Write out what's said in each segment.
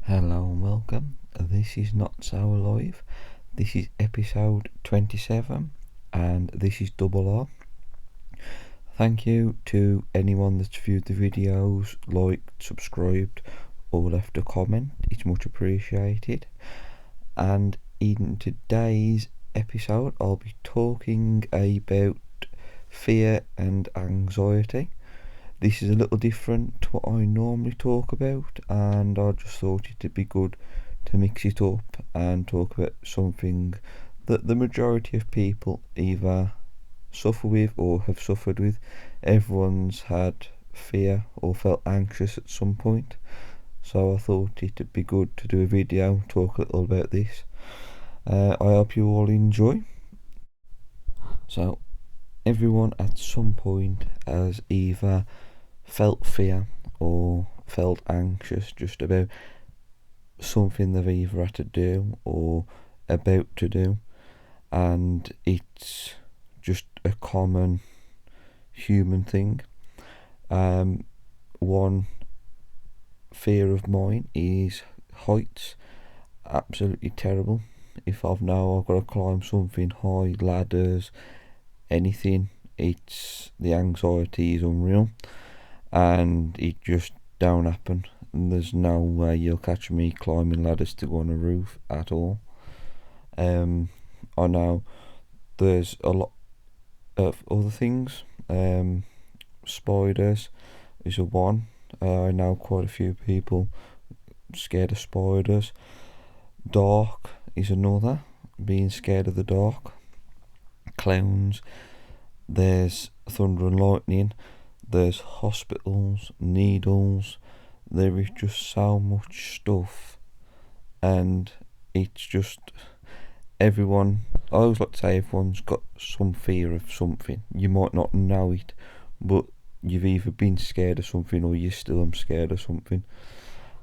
Hello and welcome. This is Not Sour Live. This is episode 27 and this is Double R. Thank you to anyone that's viewed the videos, liked, subscribed or left a comment. It's much appreciated. And in today's episode I'll be talking about fear and anxiety. This is a little different to what I normally talk about, and I just thought it'd be good to mix it up and talk about something that the majority of people either suffer with or have suffered with. Everyone's had fear or felt anxious at some point, so I thought it'd be good to do a video, talk a little about this. I hope you all enjoy. So, everyone at some point has either felt fear or felt anxious just about something they've either had to do or about to do, and it's just a common human thing. One fear of mine is heights. Absolutely terrible. If I've got to climb something high, ladders, anything, it's the anxiety is unreal, and it just don't happen. And there's no way you'll catch me climbing ladders to go on a roof at all. I know there's a lot of other things. Spiders is a one. I know quite a few people scared of spiders. Dark is another, being scared of the dark. Clowns, there's thunder and lightning, there's hospitals, needles. There is just so much stuff, and it's just everyone. I always like to say everyone's got some fear of something. You might not know it, but you've either been scared of something or you still am scared of something.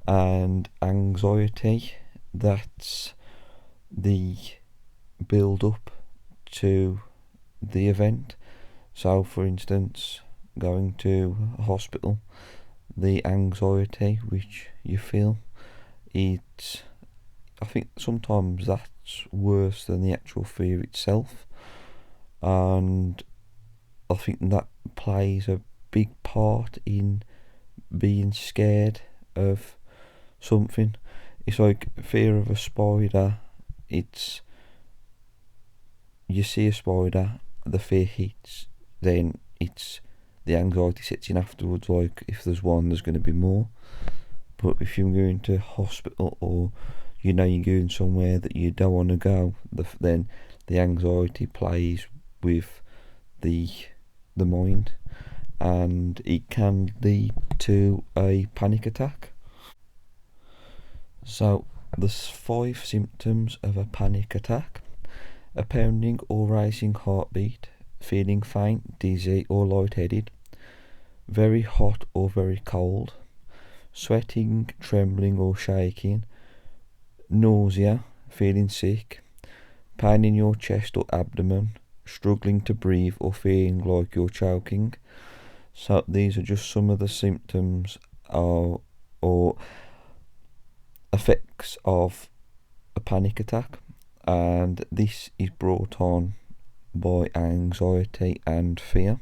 And anxiety, that's the build up to the event. So for instance, going to a hospital, the anxiety which you feel, I think sometimes that's worse than the actual fear itself, and I think that plays a big part in being scared of something. It's like fear of a spider. It's, you see a spider, the fear hits, then it's the anxiety sets in afterwards, like if there's one there's going to be more. But if you're going to hospital or you're going somewhere that you don't want to go, then the anxiety plays with the mind, and it can lead to a panic attack. So there's 5 symptoms of a panic attack: a pounding or racing heartbeat, feeling faint, dizzy or lightheaded, very hot or very cold, sweating, trembling or shaking, nausea, feeling sick, pain in your chest or abdomen, struggling to breathe or feeling like you're choking. So these are just some of the symptoms or effects of a panic attack, and this is brought on by anxiety and fear.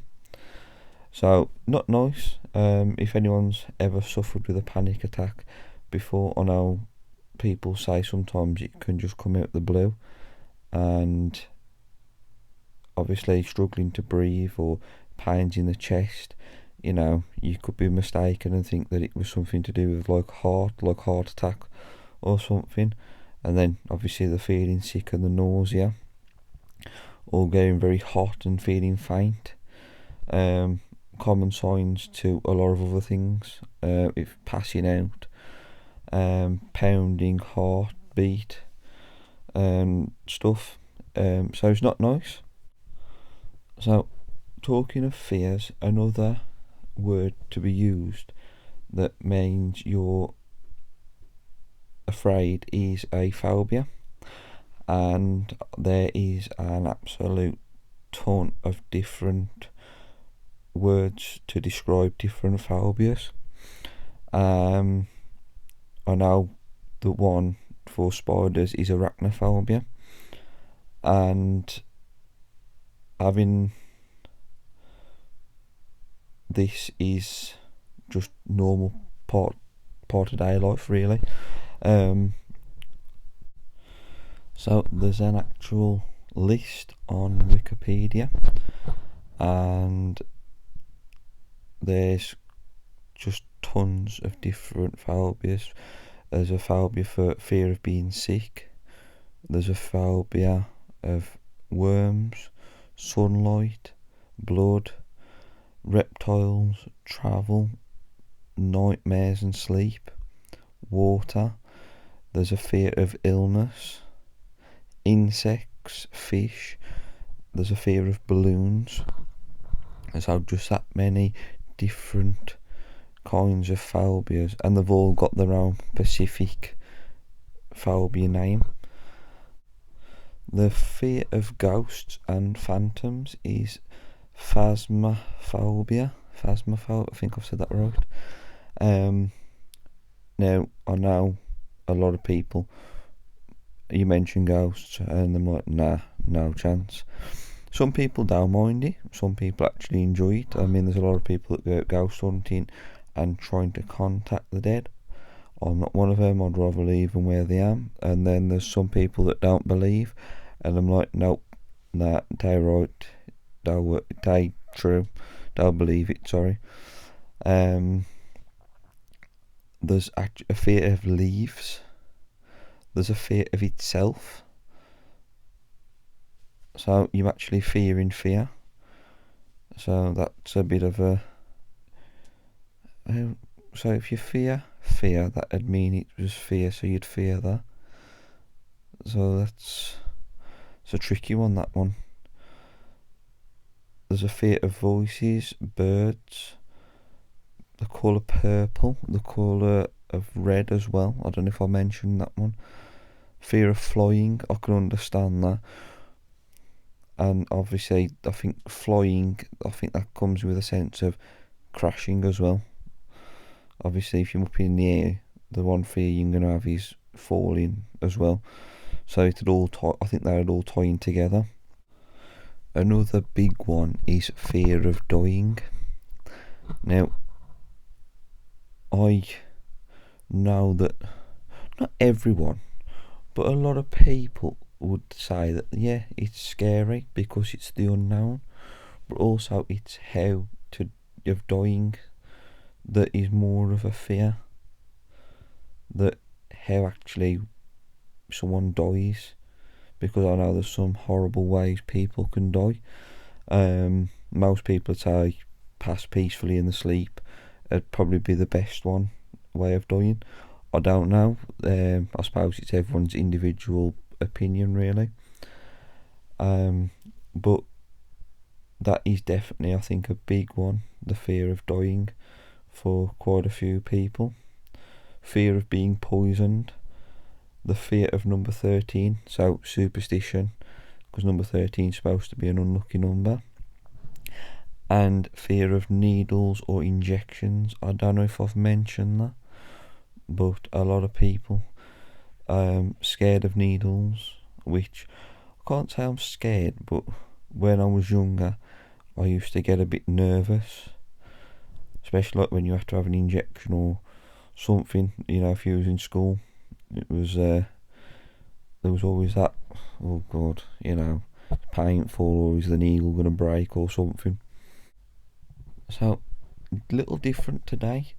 So not nice. If anyone's ever suffered with a panic attack before, I know people say sometimes it can just come out of the blue, and obviously struggling to breathe or pains in the chest, you could be mistaken and think that it was something to do with like heart attack or something, and then obviously the feeling sick and the nausea, or getting very hot and feeling faint. Common signs to a lot of other things, if passing out, pounding heartbeat, stuff. So it's not nice. So, talking of fears, another word to be used that means you're afraid is a phobia, and there is an absolute ton of different words to describe different phobias. I know the one for spiders is arachnophobia, and having this is just normal part of day life, really. So there's an actual list on Wikipedia, and there's just tons of different phobias. There's a phobia for fear of being sick. There's a phobia of worms, sunlight, blood, reptiles, travel, nightmares and sleep, water. There's a fear of illness, insects, fish. There's a fear of balloons. There's just that many different kinds of phobias, and they've all got their own specific phobia name. The fear of ghosts and phantoms is phasmophobia. Phasmophobia, I think I've said that right. Now, I know a lot of people, you mention ghosts and they're like, nah, no chance. Some people don't mind it, some people actually enjoy it. I mean, there's a lot of people that go out ghost hunting and trying to contact the dead. I'm not one of them. I'd rather leave them where they are. And then there's some people that don't believe, and I'm like, nope, nah, they right, they true, don't believe it. Sorry. There's a fear of leaves. There's a fear of itself. So you actually fearing fear. So that's a bit of a. So if you fear, that'd mean it was fear, so you'd fear that. So it's a tricky one, that one. There's a fear of voices, birds, the colour purple, the colour of red as well. I don't know if I mentioned that one. Fear of flying, I can understand that. And obviously, I think flying, that comes with a sense of crashing as well. Obviously, if you're up in the air, the one fear you're going to have is falling as well. So it'd all I think they'd all tie in together. Another big one is fear of dying. Now, I know that not everyone, but a lot of people would say that, yeah, it's scary because it's the unknown, but also it's of dying that is more of a fear. That how actually someone dies, because I know there's some horrible ways people can die. Most people say pass peacefully in the sleep. It'd probably be the best way of dying. I don't know. I suppose it's everyone's individual opinion, really. But that is definitely, I think, a big one. The fear of dying for quite a few people. Fear of being poisoned. The fear of number 13, so superstition, because number 13 is supposed to be an unlucky number. And fear of needles or injections. I don't know if I've mentioned that, but a lot of people scared of needles, which I can't say I'm scared, but when I was younger, I used to get a bit nervous, especially like when you have to have an injection or something. You know, if you was in school, it was there was always that, oh god, you know, painful, or is the needle going to break or something. So, a little different today.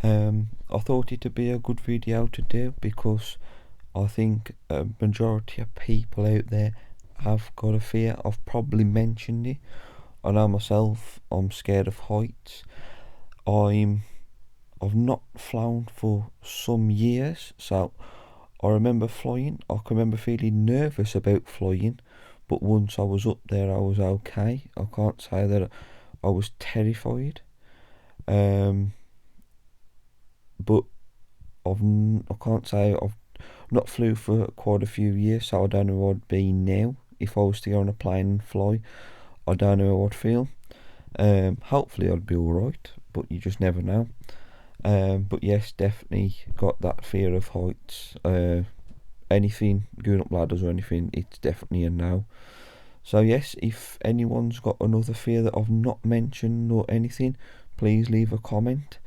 I thought it'd be a good video to do because I think a majority of people out there have got a fear. I've probably mentioned it. I know myself, I'm scared of heights. I've not flown for some years, so I remember flying. I can remember feeling nervous about flying, but once I was up there, I was okay. I can't say that I was terrified. But I can't say I've not flew for quite a few years, so I don't know how I'd be now if I was to go on a plane and fly. I don't know how I'd feel. Hopefully I'd be alright, but you just never know. But yes, definitely got that fear of heights. Anything going up ladders or anything, it's definitely a no. So yes, if anyone's got another fear that I've not mentioned or anything, please leave a comment.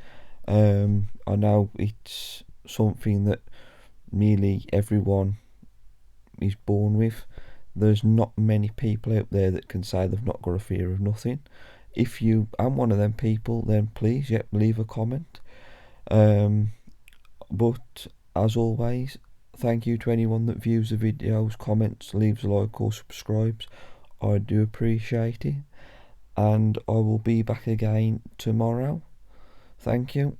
I know it's something that nearly everyone is born with. There's not many people out there that can say they've not got a fear of nothing. If you am one of them people, then please, leave a comment. But as always, thank you to anyone that views the videos, comments, leaves a like or subscribes. I do appreciate it. And I will be back again tomorrow. Thank you.